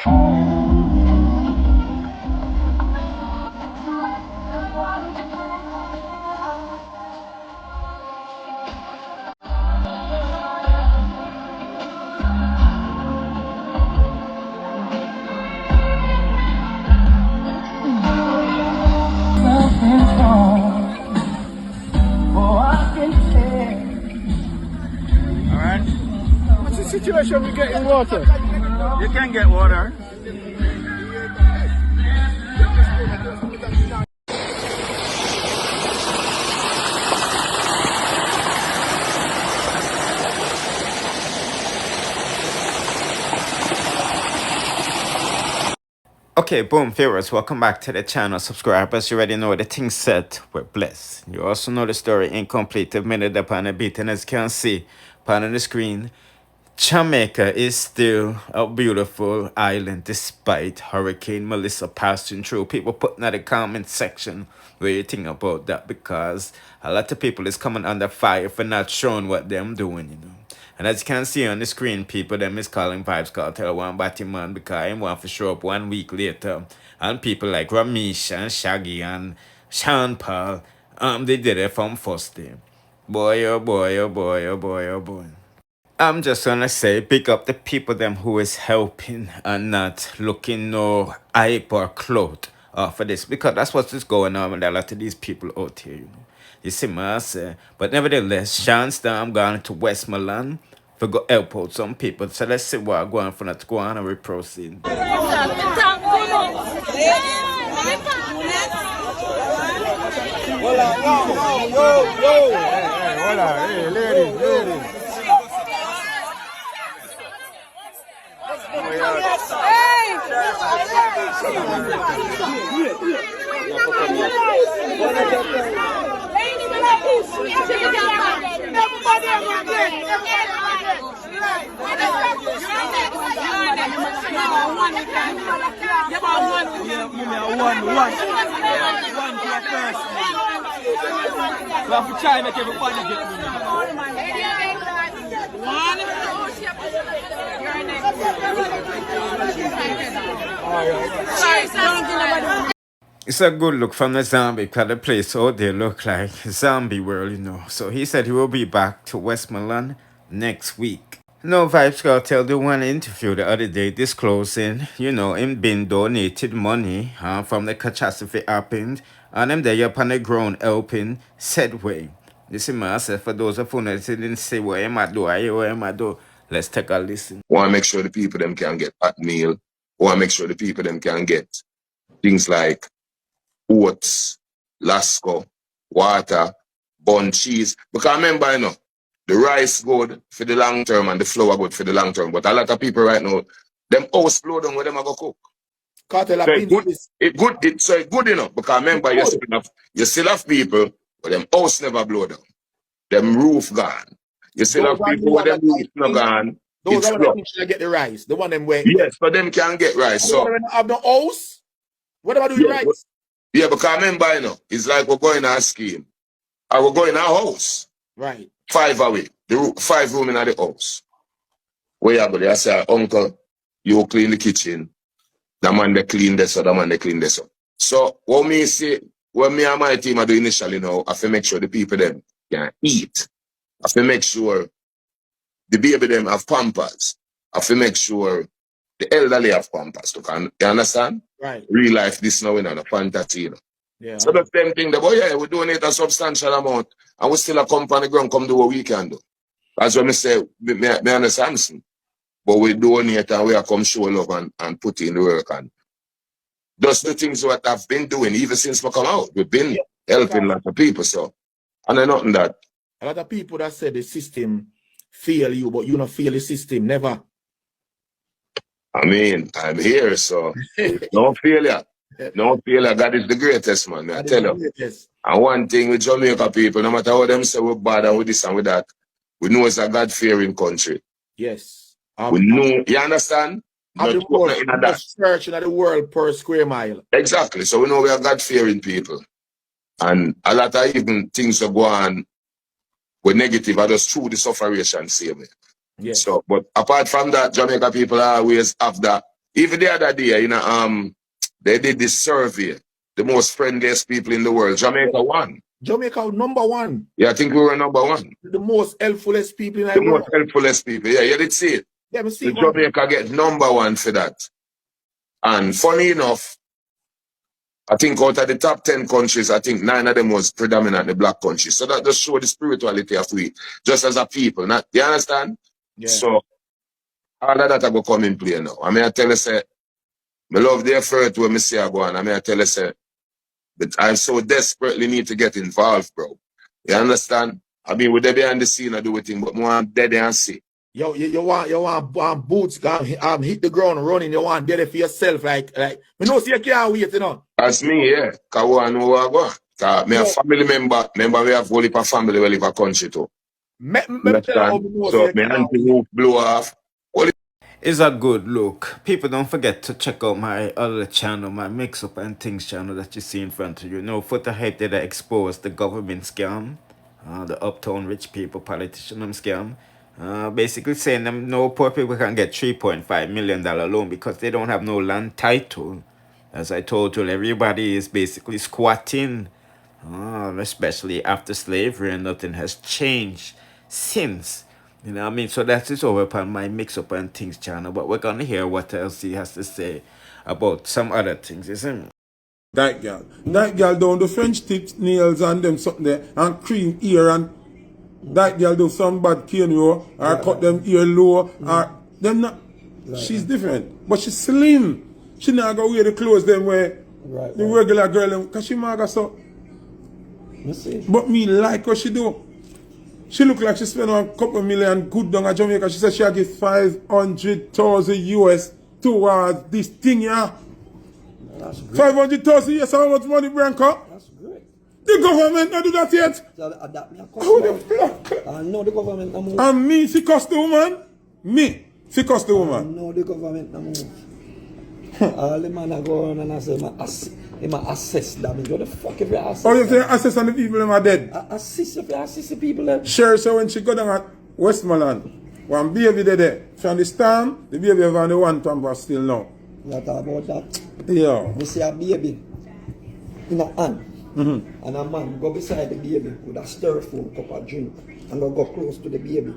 What's the situation we getting water? You can get water. Okay, boom, viewers, welcome back to the channel. Subscribers, you already know the thing set, we're blessed. You also know the story incomplete, a minute upon the beat, and as you can see upon the screen, Jamaica is still a beautiful island despite Hurricane Melissa passing through. People putting in the comment section what you think about that, because a lot of people is coming under fire for not showing what them doing, you know. And as you can see on the screen, people them is calling Vybz Kartel one Batman because him want to show up 1 week later. And people like Ramesh and Shaggy and Shawn Paul, they did it from first day. Boy, oh boy, oh boy, oh boy, oh boy. I'm just gonna say, pick up the people them who is helping and not looking no hype or clout for this, because that's what's just going on with a lot of these people out here, you know. You see what I say? But nevertheless, Shawn's I'm going to Westmoreland to go help out some people. So let's see what I'm going for that to go on and we proceed. Hey, lady. It's a good look from the zombie, because the place out there look like zombie world, you know. So he said he will be back to Westmoreland next week. No, Vybz Kartel did one interview the other day disclosing, you know, him been donated money from the catastrophe happened, and him there up on the ground helping said way. You see myself, for those of you that didn't say what am I do, let's take a listen. Want to make sure the people them can get hot meal. Want to make sure the people them can get things like oats, lasco, water, bun cheese. Because remember, you know, the rice good for the long term and the flour good for the long term. But a lot of people right now, them house blow down where them are going to cook. Cartel So it's good enough. Because remember, you still have people, but them house never blow down. Them roof gone. You still have people with them roof not gone. Those are the ones that get the rice. The one them where. Yes, but them can get rice. So have the house. What about the rice? Yeah, because remember, you know, it's like we're going to a scheme. Or we're going to a house. Right. 5 away. 5 room in the house. Where you go there, I say, uncle, you clean the kitchen. The man they clean this, so the man they clean this. So what me say, what me and my team are doing initially now, I have to make sure the people them can eat. I have to make sure the baby them have pampers. I have to make sure the elderly have pampers. You understand? Right. Real life, this now, you know, the fantasy, you know. Yeah. So the same thing, the boy, yeah, we donate a substantial amount and we still a come on the ground, come do what we can do. That's what I say, me understand, but we donate and we are come show love and put in the work. And that's the things what I've been doing, even since we come out. We've been helping a lot of people, so. And there's nothing that. A lot of people that say the system fail you, but you don't feel the system, never. I mean, I'm here, so no failure. No failure. God is the greatest, man. I tell you. And one thing with Jamaica people, no matter how them say we're bad and with this and with that, we know it's a God-fearing country. Yes. We know, you understand? The church in the world per square mile. Exactly. So we know we are God-fearing people. And a lot of even things that go on with negative are just through the sufferation, same way. Yes. So, but apart from that, Jamaica people always have that Even the other day, you know, they did this survey, the most friendliest people in the world. Jamaica won. Jamaica #1. Yeah, I think we were #1. The most helpfulest people in the The world. most helpfulest people. Yeah, you did see it. Yeah, me see So Jamaica get #1 for that. And funny enough, I think out of the top 10 countries, I think 9 of them was predominantly black countries. So that just show the spirituality of we, just as a people. Not, you understand? Yeah. So all of that I go come in play now. I mean, I tell you, say, I love the effort when I see I go on. I mean, I tell you, say, but I so desperately need to get involved, bro. You understand? I mean, would they behind the scene I do with him, but more I'm dead and see. You want boots, hit the ground running, you want dead for yourself, like, me know see you can't wait, you know. That's me, yeah. Cause I know where I go. Cause me a family member, we have whole heap of family who live a country too. So me auntie roof blow off. It's a good look. People, don't forget to check out my other channel, my mix-up and things channel that you see in front of you. No, Foota helped to expose the government scam, the uptown rich people politician scam. Basically saying them no poor people can get $3.5 million loan because they don't have no land title. As I told you, everybody is basically squatting, especially after slavery, and nothing has changed since. You know what I mean? So that is over upon my mix-up and things channel. But we're going to hear what else he has to say about some other things, isn't it? That girl down the French tips, nails and them something there, and cream ear, and that girl do some bad cane or cut them ear low, or them not. She's different, but she's slim. She not go wear the clothes them where the regular girl, because she maga so. But me like what she do. She look like she spent a couple million good down at Jamaica. She said she give 500,000 US towards this thing, yeah. 500,000 US, how much money, Branco? That's great. The government not do that yet. How the fuck? I know the government no move. And me, she cost the woman. Me, she cost the I woman. know the government no move. All the man go on and I say, he might assess damage. What the fuck if you assess? Oh, you say assess on the people that are dead? Assist if you assist the people there. Sure, so when she go down at Westmoreland, one baby there, from the storm, the baby have on the one pamper still now. You talk about that? Yeah. We see a baby in a hand, and a man go beside the baby with a styrofoam cup of drink and go close to the baby.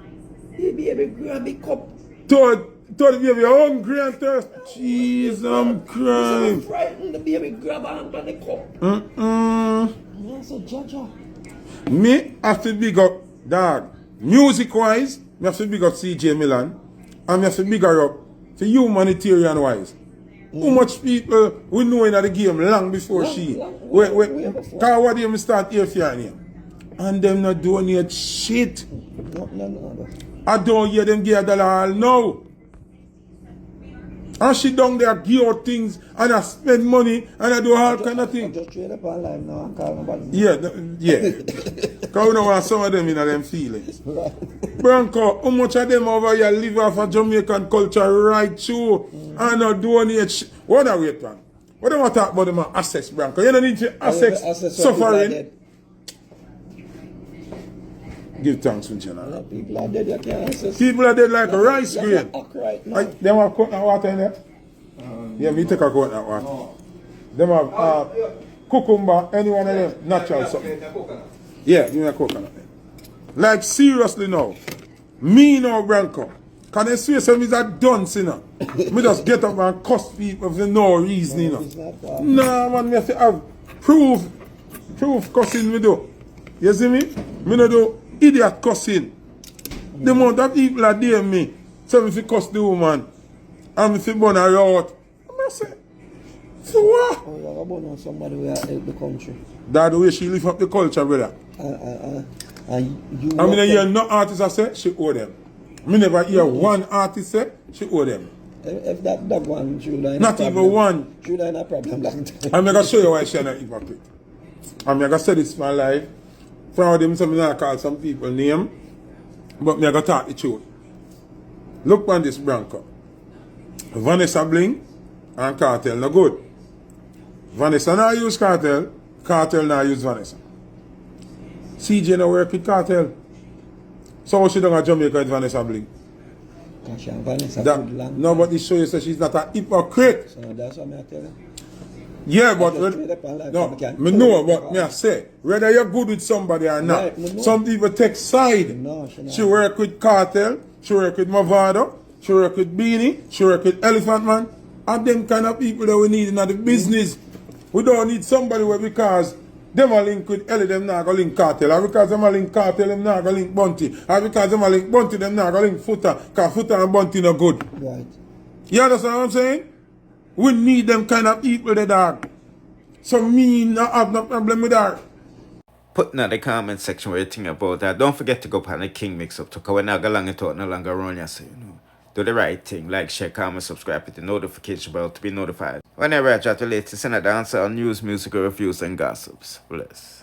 The baby grab the cup. Told the baby hungry and thirsty. Jeez, I'm crying. Frightened, the baby grab a hand by the cup. That's a jaja. Me have to big up, dog. Music wise, me have to big up CJ Milan, and me have to big her up for humanitarian wise. How much people we know in the game long before she. Cause what do you start here for here? And them not donate shit. No. I don't hear them give $1 all now. And she down there give out things and I spend money and I do all kind of things. I just trade up on live now and call nobody. Yeah. Because we don't want some of them in them feelings. Branco, how much of them over here live off of Jamaican culture right through and not donate shit? What are we talking? What do I talk about them assess, Branco? You don't need to assess suffering. Give thanks to Jenna. People are dead, you can't assess. People are dead like a rice grain. Right now. Them have coconut water in there? Yeah, me take a coconut water. Them have cucumber, any one of them, natural something. Yeah, give me a coconut. Like seriously now, me now, Branco, can I say something is a dunce, you know? Me just get up and cuss people for no reason, you know? Nah, man, me have to have proof cussing me do. You see me? Me no do idiot cussing. The amount of people are there me. So if you cuss the woman and if you burn her out, I say, so what? Oh, you're about somebody who help the country. That's the way she lift up the culture, brother. I mean, hear no artist I say, she owe them. I never hear one artist say, she owe them. If that one should I not even problem. One. Should I not problem like that? I'm going to show you why she's not hypocrite. I'm going to say this for my life. For them, some I call some people name, but I'm going to talk the truth. Look on this Branco. Vanessa Bling and Kartel no good. Vanessa now use Kartel, Kartel now use Vanessa. CJ no work with Kartel. So what she done at Jamaica with Vanessa Bling? Because she and Vanessa That, good long no, time. but it shows you that she's not a hypocrite. So that's what I tell you. Yeah, but just trade up on life, no, we can me pull know, it but back me I on. say, whether you're good with somebody or not, Right, me know. some people take side. No, She work with Kartel, she work with Mavado, she work with Beanie, she work with Elephant Man, and them kind of people that we need in the business. We don't need somebody where because them a link with Ellie, them not go link Kartel, or because them a link Kartel, them not go link Bunty, or because them a link Bunty, them not go link Foota, because Foota and Bunty no good. Right. You understand what I'm saying? We need them kind of people, the dog. So me not have no problem with that. Put in the comment section what you think about that. Don't forget to go on the King Mix Up. Because we're not going to talk no longer around you. So, do the right thing. Like, share, comment, subscribe with the notification bell to be notified whenever I drop the latest in a dancehall news, music, reviews, and gossips. Bless.